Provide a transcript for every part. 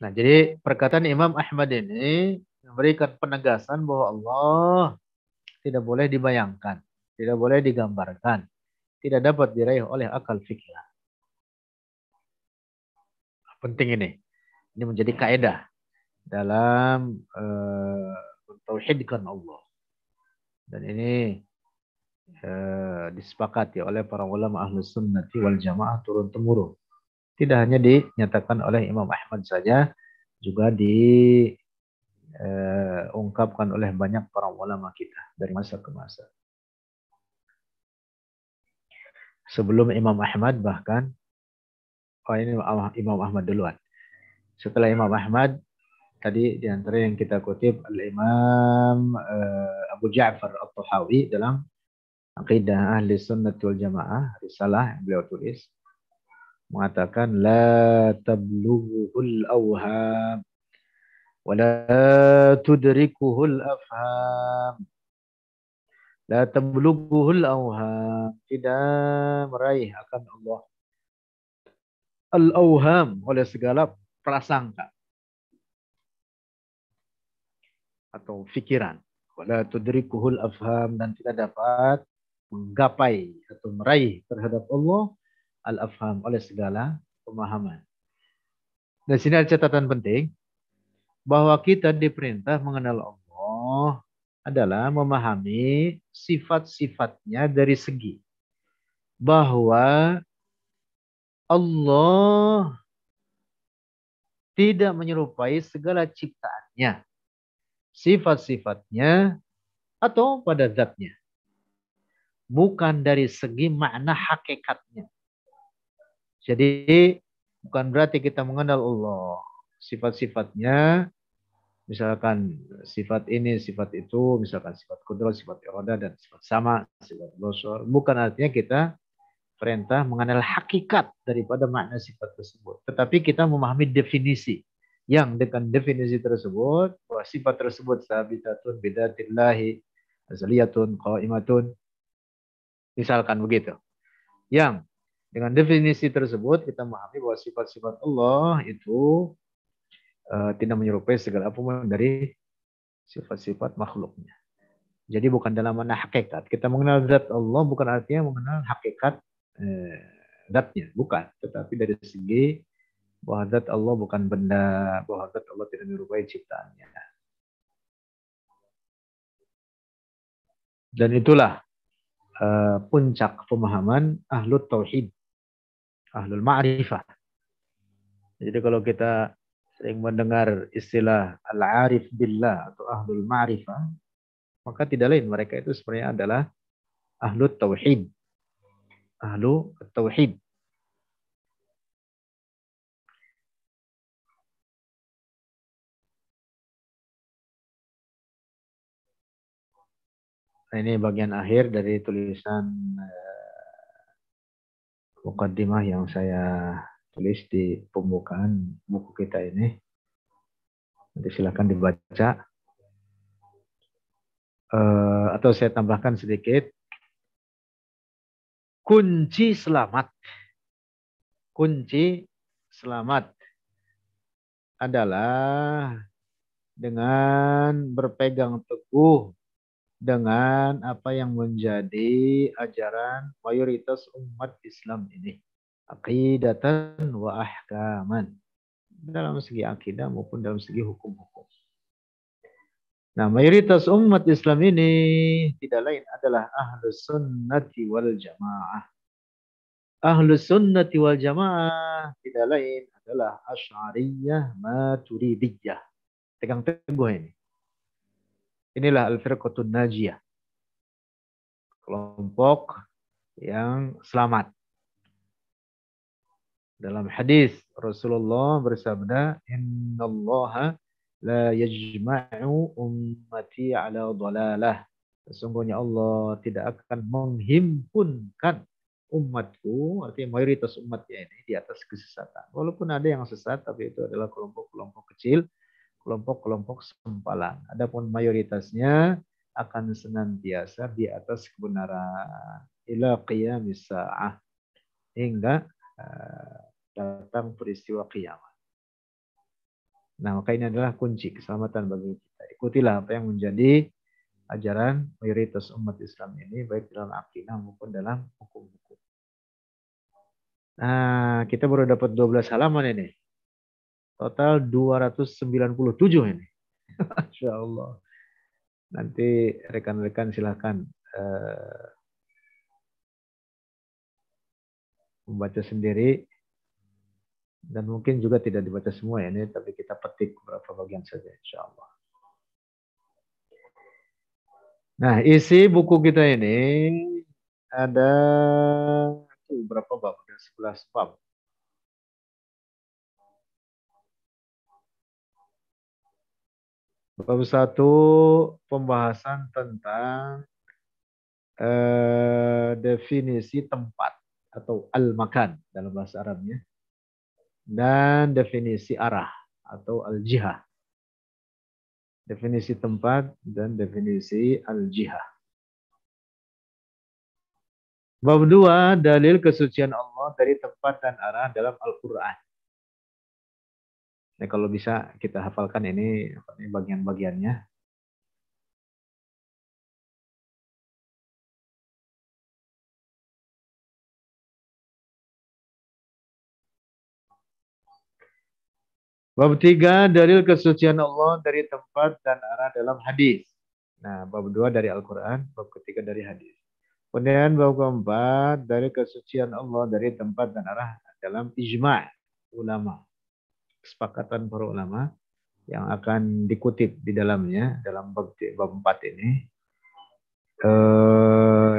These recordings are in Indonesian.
Nah, jadi perkataan Imam Ahmad ini memberikan penegasan bahwa Allah tidak boleh dibayangkan, tidak boleh digambarkan, tidak dapat diraih oleh akal fikir. Penting ini. Ini menjadi kaedah dalam mentauhidkan Allah. Dan ini disepakati oleh para ulama ahlus sunnati wal jamaah turun-temurun. Tidak hanya dinyatakan oleh Imam Ahmad saja, juga diungkapkan oleh banyak para ulama kita dari masa ke masa. Sebelum Imam Ahmad bahkan, ini Imam Ahmad duluan. Setelah Imam Ahmad, tadi di antara yang kita kutip Al-Imam Abu Ja'far At-Tahawi dalam Aqidah Ahli Sunnah wal Jamaah, risalah yang beliau tulis, mengatakan la tablughuhul awham wa la tudrikuhul afham. La tablughuhul awham, tidak meraih akan Allah al-awham oleh segala prasangka atau pikiran. Wala tudrikuhul afham, dan tidak dapat menggapai atau meraih terhadap Allah al-afham oleh segala pemahaman. Di sini ada catatan penting bahwa kita diperintah mengenal Allah adalah memahami sifat-sifatnya dari segi bahwa Allah tidak menyerupai segala ciptaannya, sifat-sifatnya atau pada zatnya. Bukan dari segi makna hakikatnya. Jadi bukan berarti kita mengenal Allah sifat-sifatnya, misalkan sifat ini, sifat itu, misalkan sifat kudrat, sifat iradah, dan sifat sama, sifat basar. Bukan artinya kita perintah mengenal hakikat daripada makna sifat tersebut. Tetapi kita memahami definisi. Yang dengan definisi tersebut, bahwa sifat tersebut sabitatun bidatillahi azaliyatun qaimatun. Misalkan begitu. Yang dengan definisi tersebut kita memahami bahwa sifat-sifat Allah itu tidak menyerupai segala apapun dari sifat-sifat makhluknya. Jadi bukan dalam mana hakikat. Kita mengenal zat Allah bukan artinya mengenal hakikat zatnya. Bukan. Tetapi dari segi bahwa zat Allah bukan benda, bahwa zat Allah tidak menyerupai ciptaannya. Dan itulah puncak pemahaman ahlul tauhid, ahlul ma'rifah. Jadi kalau kita sering mendengar istilah al-arif billah atau ahlul ma'rifah, maka tidak lain mereka itu sebenarnya adalah ahlul tauhid. Ahlu tauhid. Nah, ini bagian akhir dari tulisan mukaddimah yang saya tulis di pembukaan buku kita ini. Nanti silakan dibaca. Atau saya tambahkan sedikit. Kunci selamat. Kunci selamat adalah dengan berpegang teguh dengan apa yang menjadi ajaran mayoritas umat Islam ini. Aqidatan wa ahkaman. Dalam segi akidah maupun dalam segi hukum-hukum. Nah, mayoritas umat Islam ini tidak lain adalah ahlus sunnati wal jamaah. Ahlus sunnati wal jamaah tidak lain adalah asy'ariyah maturidiyah. Tegang teguh ini. Inilah al-firqatun najiyah. Kelompok yang selamat. Dalam hadis Rasulullah bersabda, "Innallaha la yajma'u ummati ala dhalalah." Sesungguhnya Allah tidak akan menghimpunkan umatku, artinya mayoritas umatnya ini di atas kesesatan. Walaupun ada yang sesat, tapi itu adalah kelompok-kelompok kecil, kelompok-kelompok sempalan. Adapun mayoritasnya akan senantiasa di atas kebenaran ila qiyamis sa'ah, hingga datang peristiwa kiamat. Nah, maka ini adalah kunci keselamatan bagi kita. Ikutilah apa yang menjadi ajaran mayoritas umat Islam ini, baik dalam akidah maupun dalam hukum-hukum. Nah, kita baru dapat 12 halaman ini. Total 297 ini. Masya Allah. Nanti rekan-rekan silahkan membaca sendiri. Dan mungkin juga tidak dibaca semua ya ini, tapi kita petik beberapa bagian saja insya Allah. Nah, isi buku kita ini ada berapa bab? Ada 11 bab. Bab 1 pembahasan tentang definisi tempat atau al-makan dalam bahasa Arabnya, dan definisi arah atau al-jihah. Definisi tempat dan definisi al-jihah. Bab 2, dalil kesucian Allah dari tempat dan arah dalam Al-Quran. Nah, kalau bisa kita hafalkan ini bagian-bagiannya. Bab 3, dalil kesucian Allah dari tempat dan arah dalam hadis. Nah, bab 2 dari Al-Quran, bab ketiga dari hadis. Kemudian bab keempat, dari kesucian Allah dari tempat dan arah dalam ijma' ulama. Kesepakatan para ulama yang akan dikutip di dalamnya dalam bab 4 ini.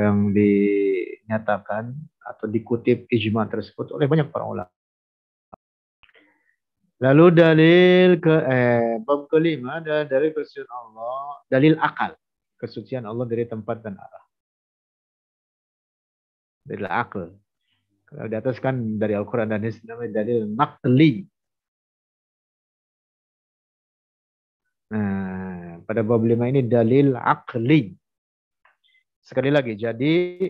Yang dinyatakan atau dikutip ijma' tersebut oleh banyak para ulama. Lalu dalil bab kelima adalah dalil kesucian Allah, dalil akal, kesucian Allah dari tempat dan arah. Dalil akal. Kalau di atas kan dari Al-Quran dan hadis namanya dalil naqli. Nah, pada bab 5 ini dalil akli. Sekali lagi, jadi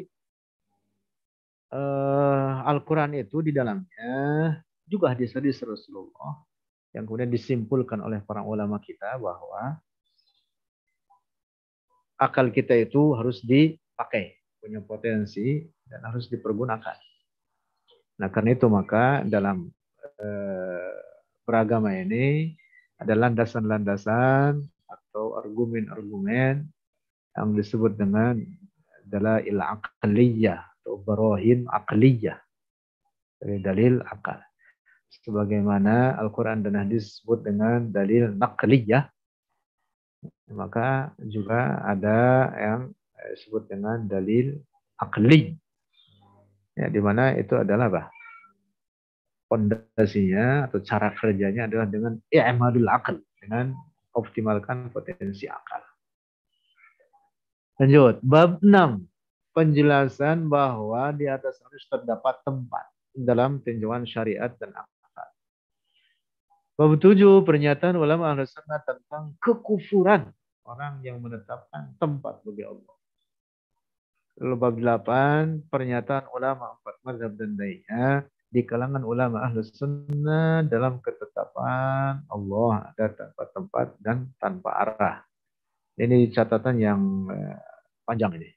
Al-Quran itu di dalamnya juga hadis-hadis Rasulullah yang kemudian disimpulkan oleh para ulama kita bahwa akal kita itu harus dipakai, punya potensi dan harus dipergunakan. Nah, karena itu maka dalam beragama ini ada landasan-landasan atau argumen-argumen yang disebut dengan dalail aqliyah atau barahin aqliyah, dari dalil akal. Sebagaimana Al-Quran dan hadis disebut dengan dalil naqliyah, maka juga ada yang disebut dengan dalil akli. Ya, di mana itu adalah apa? Pondasinya atau cara kerjanya adalah dengan i'madul akal, dengan optimalkan potensi akal. Lanjut, bab 6. Penjelasan bahwa di atas harus terdapat tempat dalam tinjauan syariat dan akal. Bab 7, pernyataan ulama Ahlus Sunnah tentang kekufuran orang yang menetapkan tempat bagi Allah. Lalu bab 8, pernyataan ulama 4 mazhab dan lainnya di kalangan ulama Ahlus Sunnah dalam ketetapan Allah ada tanpa tempat dan tanpa arah. Ini catatan yang panjang ini.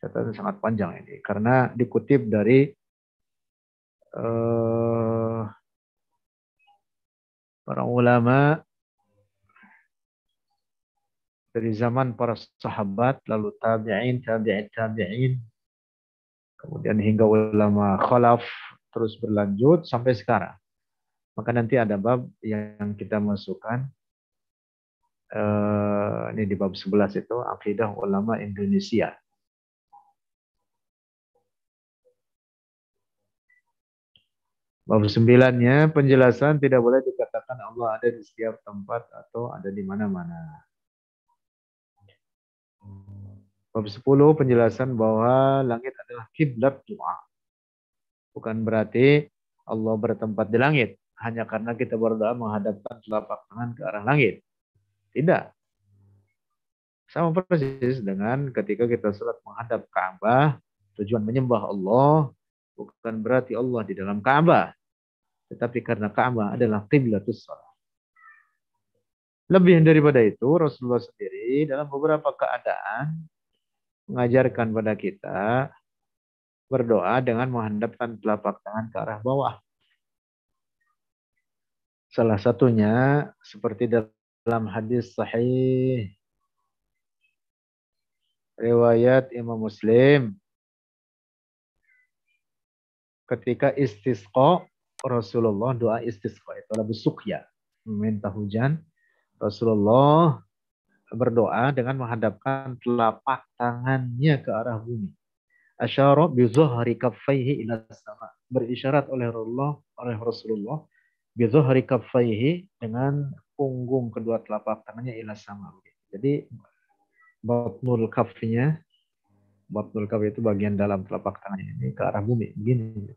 Catatan sangat panjang ini karena dikutip dari para ulama dari zaman para sahabat, lalu tabi'in, tabi'in, kemudian hingga ulama khalaf, terus berlanjut sampai sekarang. Maka nanti ada bab yang kita masukkan, ini di bab 11 itu, akidah ulama Indonesia. Bab 9-nya, penjelasan tidak boleh dikatakan Allah ada di setiap tempat atau ada di mana-mana. Bab 10, penjelasan bahwa langit adalah kiblat doa. Bukan berarti Allah bertempat di langit hanya karena kita berdoa menghadapkan telapak tangan ke arah langit. Tidak. Sama persis dengan ketika kita sholat menghadap Ka'bah, tujuan menyembah Allah bukan berarti Allah di dalam Ka'bah. tetapi karena Ka'bah adalah qiblatus shalah. Lebih daripada itu, Rasulullah sendiri dalam beberapa keadaan mengajarkan pada kita berdoa dengan menghadapkan telapak tangan ke arah bawah. Salah satunya seperti dalam hadis sahih riwayat Imam Muslim ketika istisqa Rasulullah doa istisqa itu adalah suqya, meminta hujan. Rasulullah berdoa dengan menghadapkan telapak tangannya ke arah bumi. Asyara bi zuhri kaffaihi ila sama. Berisyarat oleh Rasulullah bi zuhri kaffaihi dengan punggung kedua telapak tangannya ila sama. Jadi batnul kafnya, batnul kaf itu bagian dalam telapak tangannya ini ke arah bumi begini.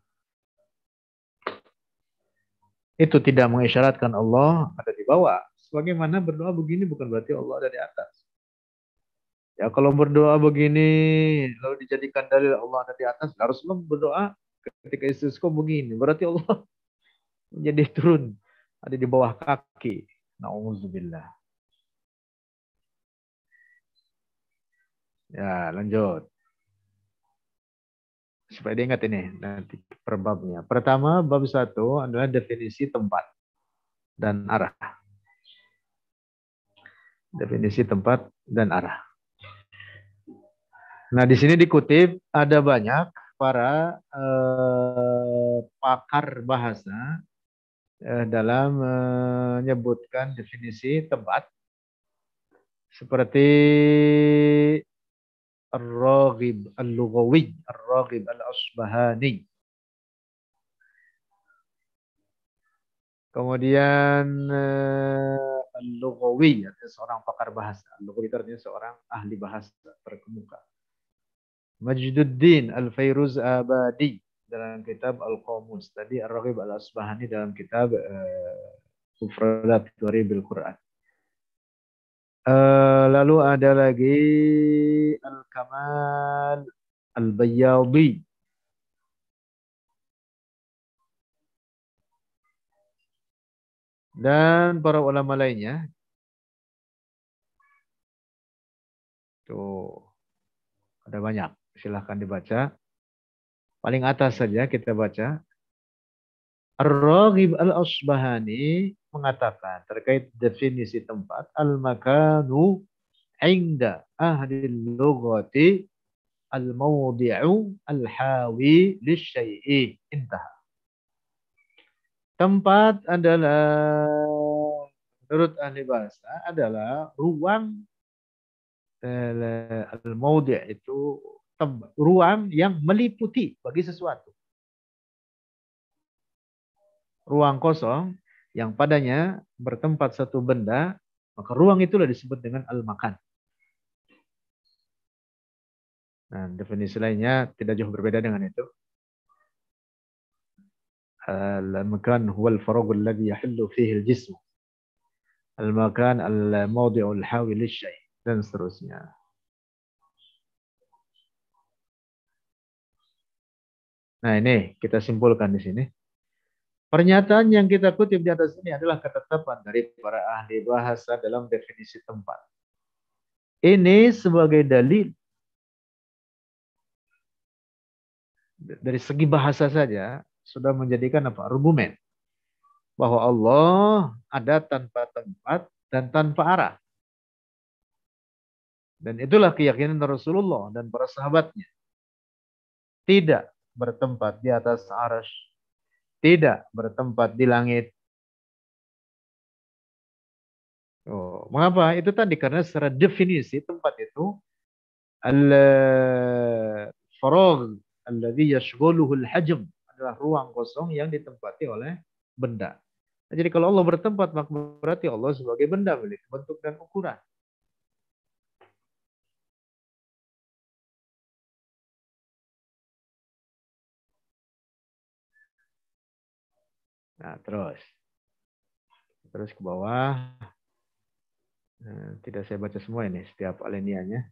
Itu tidak mengisyaratkan Allah ada di bawah. Sebagaimana berdoa begini bukan berarti Allah ada di atas. Ya kalau berdoa begini lalu dijadikan dalil Allah ada di atas, Rasulullah berdoa ketika istisqa begini, berarti Allah menjadi turun ada di bawah kaki. Nauzubillah. Ya, lanjut. Supaya diingat ini nanti per babnya. Pertama, bab 1 adalah definisi tempat dan arah. Definisi tempat dan arah. Nah, di sini dikutip ada banyak para pakar bahasa dalam menyebutkan definisi tempat seperti Ar-Raghib Al-Lughawi, Ar-Raghib Al-Asbahani. Kemudian Al-Lughawi, artinya seorang pakar bahasa. Al-Lughawi artinya seorang ahli bahasa terkemuka. Majduddin Al-Fairuz Abadi dalam kitab Al-Qamus. Tadi Ar-Raghib Al-Asbahani dalam kitab Mufradat Gharibil Quran. Lalu ada lagi Al-Kamal Al-Bayyadi. Dan para ulama lainnya. Tuh, ada banyak. Silahkan dibaca. Paling atas saja kita baca. Ar-Raghib Al-Asbahani mengatakan terkait definisi tempat. Al-makanu inda ahli lughati al-mawdi'u al-hawi lisyai'i. Intaha. Tempat adalah menurut ahli bahasa adalah ruang al-mawdi' itu ruang yang meliputi bagi sesuatu. Ruang kosong yang padanya bertempat satu benda, maka ruang itulah disebut dengan al-makan. Nah, definisi lainnya tidak jauh berbeda dengan itu. Al-makan huwa al-faragh alladhi yahillu fihi al-jism. Al-makan al-mawdi'u al-hawi lisyai' dan seterusnya. Nah, ini kita simpulkan di sini. Pernyataan yang kita kutip di atas ini adalah ketetapan dari para ahli bahasa dalam definisi tempat. Ini sebagai dalil dari segi bahasa saja sudah menjadikan apa? Argumen bahwa Allah ada tanpa tempat dan tanpa arah. Dan itulah keyakinan Rasulullah dan para sahabatnya. Tidak bertempat di atas arsy, tidak bertempat di langit. Oh, mengapa? Itu tadi karena secara definisi tempat itu al-faragh alladhi yashghuluhu al-hajm adalah ruang kosong yang ditempati oleh benda. Nah, jadi kalau Allah bertempat maka berarti Allah sebagai benda memiliki bentuk dan ukuran. Nah, terus ke bawah. Nah, tidak saya baca semua ini setiap alinianya.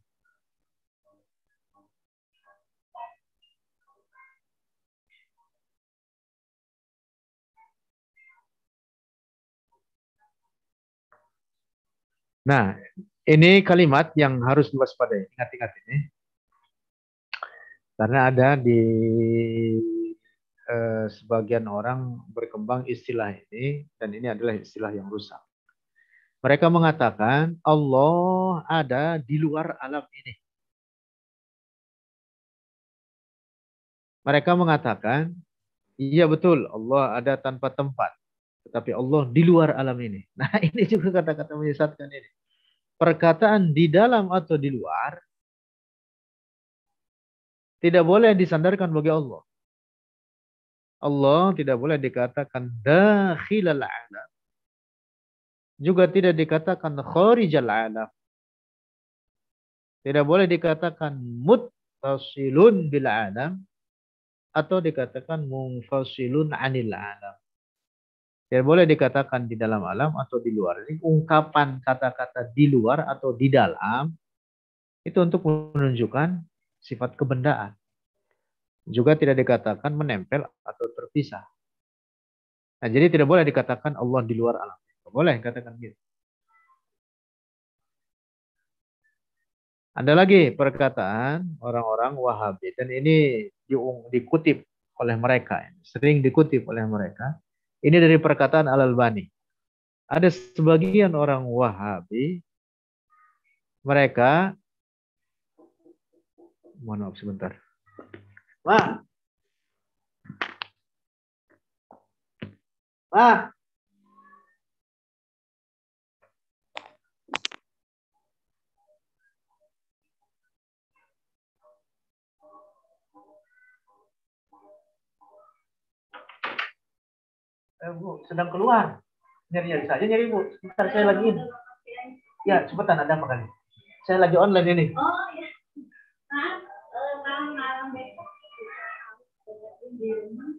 Nah, ini kalimat yang harus diwaspadai. Ingat-ingat ini. Karena ada di sebagian orang berkembang istilah ini, dan ini adalah istilah yang rusak. Mereka mengatakan Allah ada di luar alam ini. Mereka mengatakan, iya betul, Allah ada tanpa tempat. Tetapi Allah di luar alam ini. Nah, ini juga kata-kata menyesatkan ini. Perkataan di dalam atau di luar tidak boleh disandarkan bagi Allah. Allah tidak boleh dikatakan dakhilal alam. Juga tidak dikatakan kharijal alam. Tidak boleh dikatakan muttasilun bil alam atau dikatakan munfasilun anil alam. Tidak boleh dikatakan di dalam alam atau di luar. Ini ungkapan kata-kata di luar atau di dalam itu untuk menunjukkan sifat kebendaan. Juga tidak dikatakan menempel atau terpisah. Nah, jadi tidak boleh dikatakan Allah di luar alam. Tidak boleh katakan gitu. Ada lagi perkataan orang-orang Wahabi dan ini dikutip oleh mereka, sering dikutip oleh mereka. Ini dari perkataan Al-Albani. Ada sebagian orang Wahabi, mereka, mohon maaf sebentar. Ma, Bu, sedang keluar. Nyari-nyari saja nyari Bu. Sebentar saya lagi ini. Ya, cepetan ada apa kali? Saya lagi online ini. Oh, iya. Malam besok di rumah.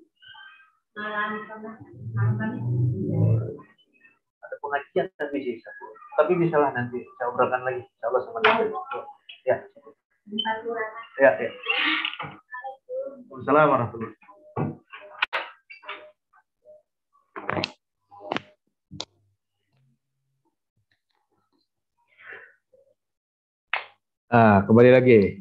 Ada pengajian tapi sih. Tapi bisalah nanti saya obrolkan lagi. Insya Allah sama nanti. Ya. Ya, ya. Assalamualaikum warahmatullahi wabarakatuh. Kembali lagi.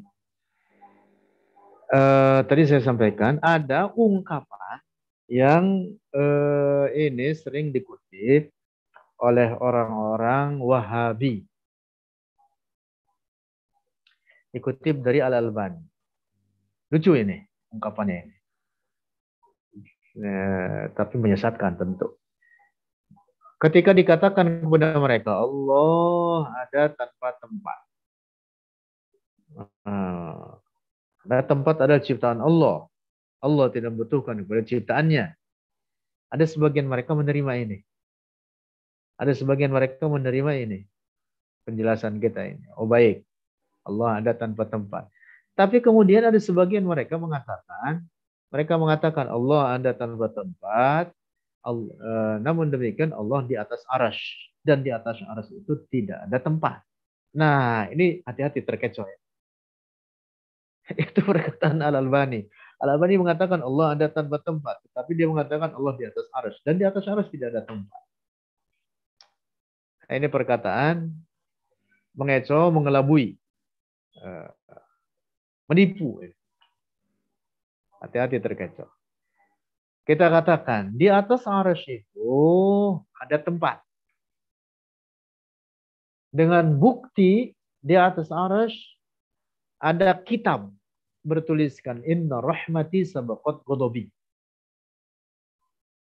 Tadi saya sampaikan ada ungkapan yang ini sering dikutip oleh orang-orang Wahabi. Dikutip dari Al-Albani. Lucu ini ungkapannya ini. Tapi menyesatkan tentu. Ketika dikatakan kepada mereka Allah ada tanpa tempat. Ada tempat adalah ciptaan Allah. Allah tidak membutuhkan kepada ciptaannya. Ada sebagian mereka menerima ini. Ada sebagian mereka menerima ini. Penjelasan kita ini. Oh baik. Allah ada tanpa tempat. Tapi kemudian ada sebagian mereka mengatakan Allah ada tanpa tempat. Namun demikian Allah di atas arasy. Dan di atas arasy itu tidak ada tempat. Nah ini hati-hati terkecoh ya. Itu perkataan Al-Albani. Al-Albani mengatakan Allah ada tanpa tempat. Tapi dia mengatakan Allah di atas arasy. Dan di atas arasy tidak ada tempat. Nah, ini perkataan mengecoh, mengelabui. Menipu. Hati-hati terkecoh. Kita katakan di atas arasy itu ada tempat. Dengan bukti di atas arasy ada kitab bertuliskan inna rahmati sabaqat ghadabi.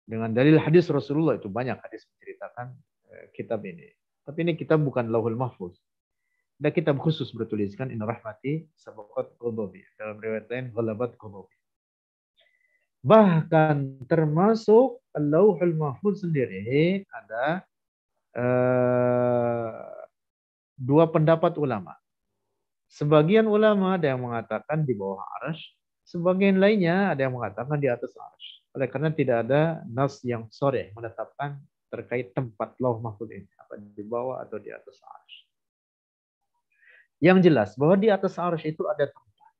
Dengan dalil hadis Rasulullah itu banyak hadis menceritakan kitab ini. Tapi ini kitab bukan Lauhul Mahfuz. Ada kitab khusus bertuliskan inna rahmati sabaqat ghadabi. Dalam riwayat lain ghalabat ghadabi. Bahkan termasuk Lauhul Mahfuz sendiri ada dua pendapat ulama. Sebagian ulama ada yang mengatakan di bawah arasy, sebagian lainnya ada yang mengatakan di atas arasy. Oleh karena tidak ada nas yang sharih menetapkan terkait tempat Lauh Mahfuz ini, apa di bawah atau di atas arasy. Yang jelas bahwa di atas arasy itu ada tempat.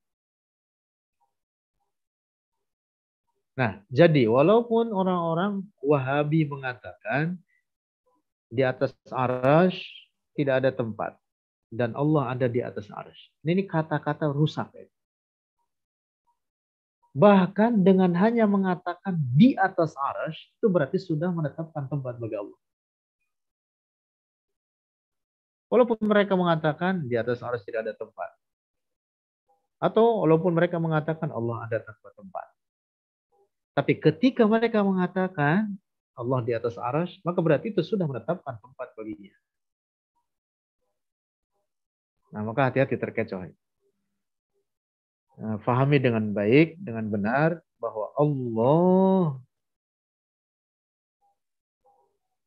Nah, jadi walaupun orang-orang Wahabi mengatakan di atas arasy tidak ada tempat. Dan Allah ada di atas arsy. Ini kata-kata rusak. Ya. Bahkan dengan hanya mengatakan di atas arsy, itu berarti sudah menetapkan tempat bagi Allah. Walaupun mereka mengatakan di atas arsy tidak ada tempat. Atau walaupun mereka mengatakan Allah ada tanpa tempat. Tapi ketika mereka mengatakan Allah di atas arsy, maka berarti itu sudah menetapkan tempat baginya. Nah, maka hati-hati terkecoh. Nah, fahami dengan baik, dengan benar bahwa Allah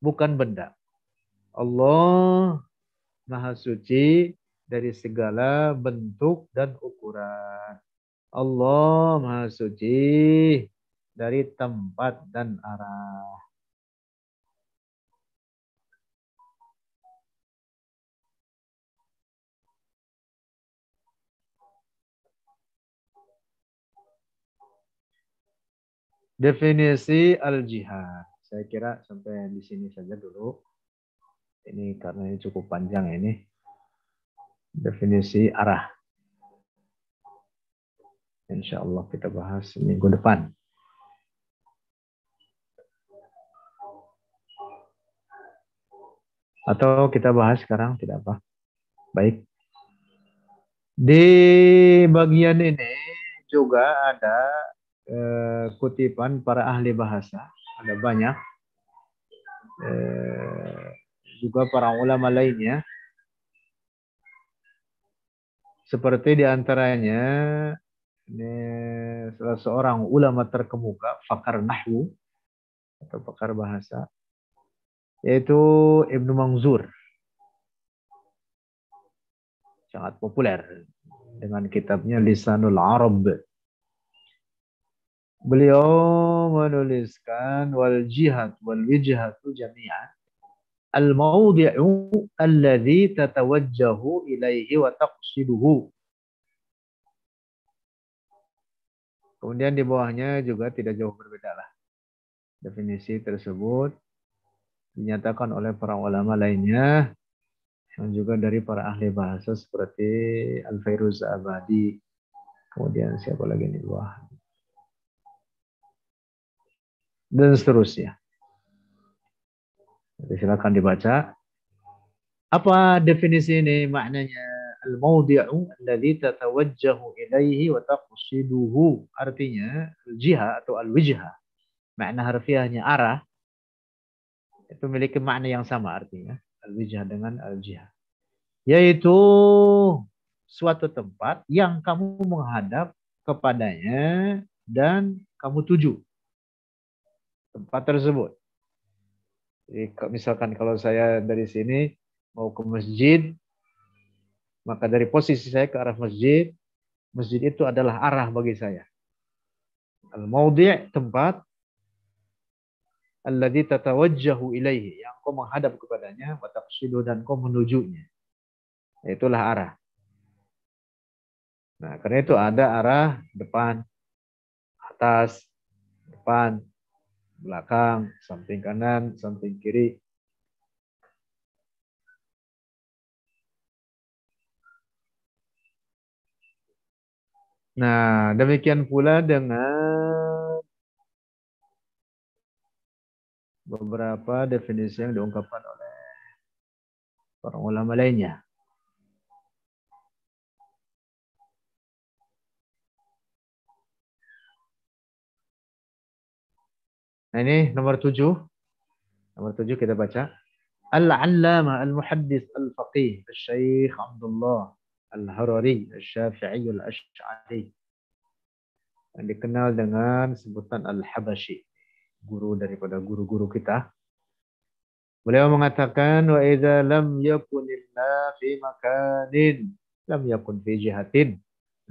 bukan benda. Allah Maha Suci dari segala bentuk dan ukuran. Allah Maha Suci dari tempat dan arah. Definisi al-jihad. Saya kira sampai di sini saja dulu. Ini karena ini cukup panjang ini. Definisi arah. Insya Allah kita bahas minggu depan. Atau kita bahas sekarang, tidak apa. Baik. Di bagian ini juga ada kutipan para ahli bahasa. Ada banyak. Juga para ulama lainnya. Seperti diantaranya ini salah seorang ulama terkemuka, pakar nahwu atau pakar bahasa, yaitu Ibnu Manzur. Sangat populer dengan kitabnya Lisanul Arab. Beliau menuliskan wal jihad wal wijhatu jami'an al-mawdi'u alladhi tatawajjahu ilaihi wa taqsiduhu. Kemudian di bawahnya juga tidak jauh berbeda lah. Definisi tersebut dinyatakan oleh para ulama lainnya dan juga dari para ahli bahasa seperti Al-Fairuz Abadi. Kemudian siapa lagi di bawah? Dan seterusnya. Jadi silakan dibaca. Apa definisi ini? Maknanya al-mawdi'u alladhi tatawajjahu ilaihi wa taqsiduhu. Artinya al-jiha atau al-wijha. Makna harfiahnya arah. Itu memiliki makna yang sama artinya. Al-wijha dengan al-jiha. Yaitu suatu tempat yang kamu menghadap kepadanya dan kamu tuju tempat tersebut. Jadi, misalkan kalau saya dari sini mau ke masjid, maka dari posisi saya ke arah masjid, masjid itu adalah arah bagi saya. Al-mawdi' tempat alladzi tatawajjahu ilaihi, yang kau menghadap kepadanya, wa taqsidu dan kau menujunya. Itulah arah. Nah, karena itu ada arah depan, atas, depan, belakang, samping kanan, samping kiri. Nah, demikian pula dengan beberapa definisi yang diungkapkan oleh para ulama lainnya. Nah, ini nomor 7. Nomor 7 kita baca. Al-Allama Al-Muhaddis Al-Faqih Al-Syeikh Abdullah Al-Harari Al-Syafi'i Al-Ash'ari, yang dikenal dengan sebutan Al-Habashi, guru daripada guru-guru kita. Beliau mengatakan wa idza lam yakunillah fi makanin lam yakun fi jihatin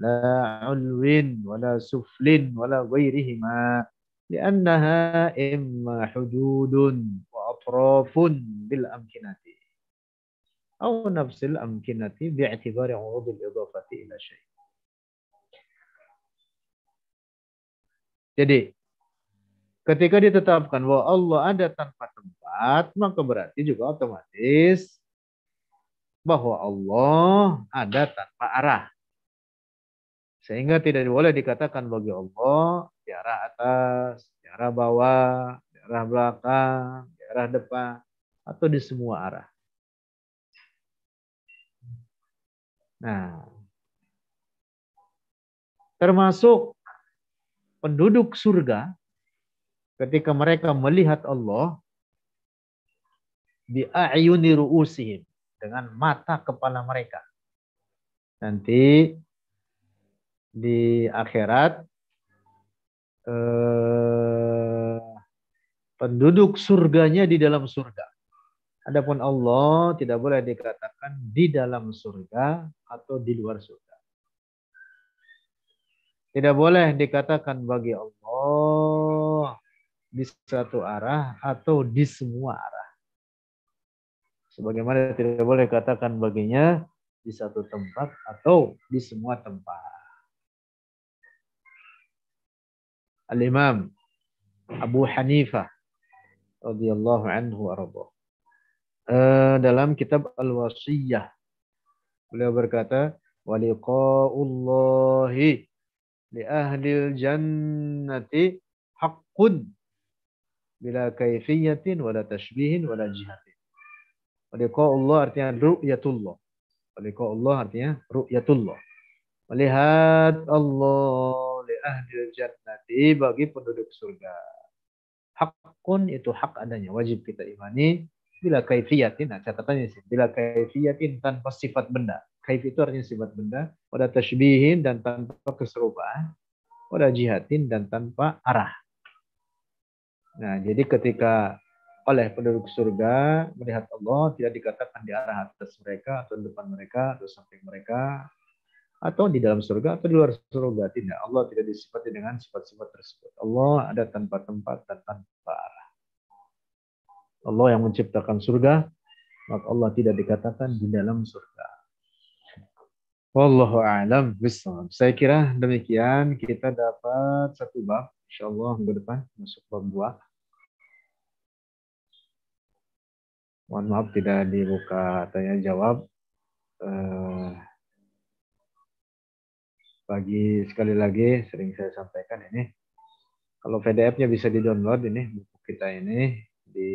la ulwin wala suflin wala ghairihima li'annaha imma hududun wa atrafun bil amkinati aw nafsil amkinati bi'tibari 'urud al-idafati ila syai'. Jadi ketika ditetapkan bahwa Allah ada tanpa tempat, maka berarti juga otomatis bahwa Allah ada tanpa arah. Sehingga tidak boleh dikatakan bagi Allah di arah atas, di arah bawah, di arah belakang, di arah depan, atau di semua arah. Nah, termasuk penduduk surga ketika mereka melihat Allah bi a'yuni ru'usihim, dengan mata kepala mereka. Nanti di akhirat penduduk surganya di dalam surga. Adapun Allah tidak boleh dikatakan di dalam surga atau di luar surga. Tidak boleh dikatakan bagi Allah di satu arah atau di semua arah. Sebagaimana tidak boleh dikatakan baginya di satu tempat atau di semua tempat. Al-Imam Abu Hanifah radhiyallahu anhu arba. Dalam kitab Al-Wasiyah beliau berkata, wa liqa'ullahi li ahlil jannati haqqun bila kaifiyatin wala tashbihin wala jihatin. Wa liqa'ullah artinya ru'yatullah. Wa liqa'ullah artinya ru'yatullah. Melihat Allah li ahlil jannati bagi penduduk surga. Hakun itu hak adanya, wajib kita imani. Bila kaifiyatin, nah catatannya sih, bila kaifiyatin tanpa sifat benda. Kaif itu artinya sifat benda. Wala tashbihin dan tanpa keserupaan. Wala jihatin dan tanpa arah. Nah, jadi ketika oleh penduduk surga melihat Allah tidak dikatakan di arah atas mereka atau depan mereka atau samping mereka atau di dalam surga atau di luar surga, tidak. Allah tidak disifati dengan sifat-sifat tersebut. Allah ada tanpa tempat dan tanpa arah. Allah yang menciptakan surga, maka Allah tidak dikatakan di dalam surga. Wallahu a'lam bishawab. Saya kira demikian kita dapat satu bab. Insyaallah minggu depan masuk bab 2. Mohon maaf tidak dibuka tanya jawab. Bagi sekali lagi sering saya sampaikan ini, kalau PDF-nya bisa di-download ini buku kita ini di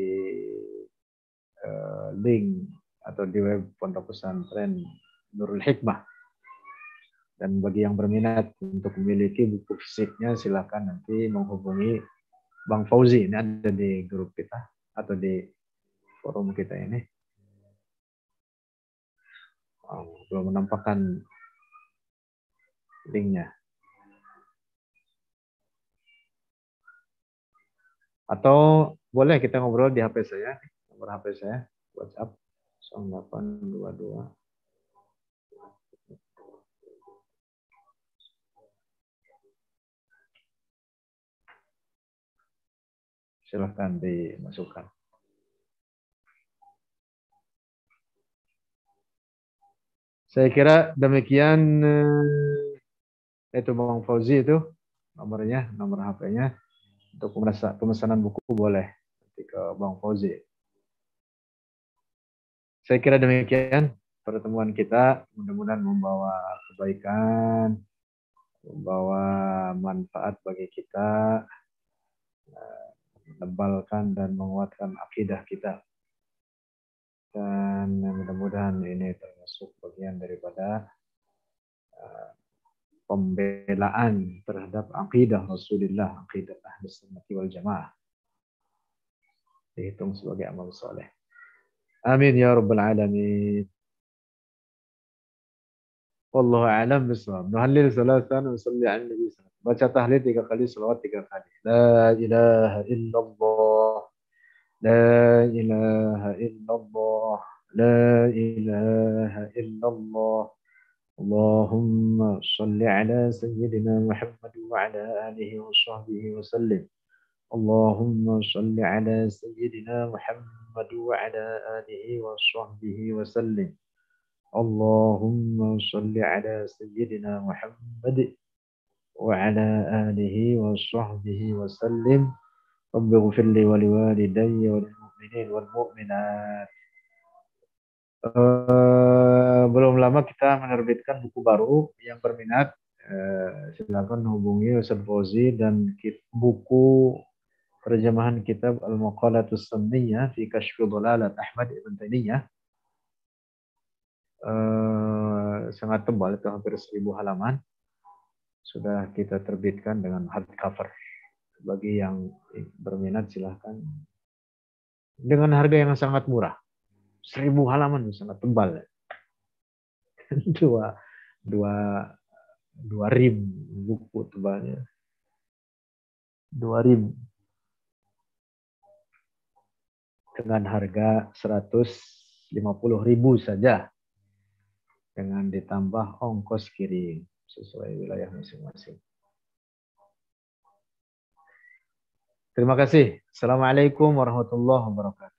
link atau di web Pondok Pesantren Nurul Hikmah. Dan bagi yang berminat untuk memiliki buku fisiknya silakan nanti menghubungi Bang Fauzi, ini ada di grup kita atau di forum kita ini. Belum menampakkan linknya. Atau boleh kita ngobrol di HP saya, nomor HP saya, WhatsApp 0822. Silahkan dimasukkan. Saya kira demikian. Itu Bang Fauzi itu nomornya, nomor HP-nya. Untuk pemesanan buku boleh nanti ke Bang Fauzi. Saya kira demikian pertemuan kita. Mudah-mudahan membawa kebaikan, membawa manfaat bagi kita, menebalkan dan menguatkan akidah kita. Dan mudah-mudahan ini termasuk bagian daripada pembelaan terhadap akidah Rasulullah, akidah Ahlus Sunnah wal Jamaah. Dihitung sebagai amal soleh. Amin ya rabbal alamin. Wallahu a'lam bishawab. Nuhallil salatan wa salli ala nabi sallallahu. Baca tahlil 3 kali, salawat 3 kali. La ilaha illallah. La ilaha illallah. La ilaha illallah. Allahumma salli ala sayyidina Muhammad wa ala alihi wa sahbihi wa sallim. Allahumma salli ala sayyidina Muhammad wa ala alihi wa sahbihi wa sallim. Allahumma salli ala sayyidina Muhammad wa ala alihi wa sahbihi wa sallim. Rabbi ighfir li wa liwalidayya wal mu'minin wal mu'minat. Belum lama kita menerbitkan buku baru. Yang berminat silakan hubungi Ustaz Fauzi, dan buku terjemahan kitab Al-Maqalatus Sunniyah fi Kashfi Dhalalat Ahmad Ibn Taimiyah sangat tebal, itu hampir 1000 halaman. Sudah kita terbitkan dengan hardcover. Bagi yang berminat silahkan. Dengan harga yang sangat murah. 1000 halaman, sangat tebal. dua, dua, dua rim buku tebalnya. 2 rim. Dengan harga 150.000 saja. Dengan ditambah ongkos kirim sesuai wilayah masing-masing. Terima kasih. Assalamualaikum warahmatullahi wabarakatuh.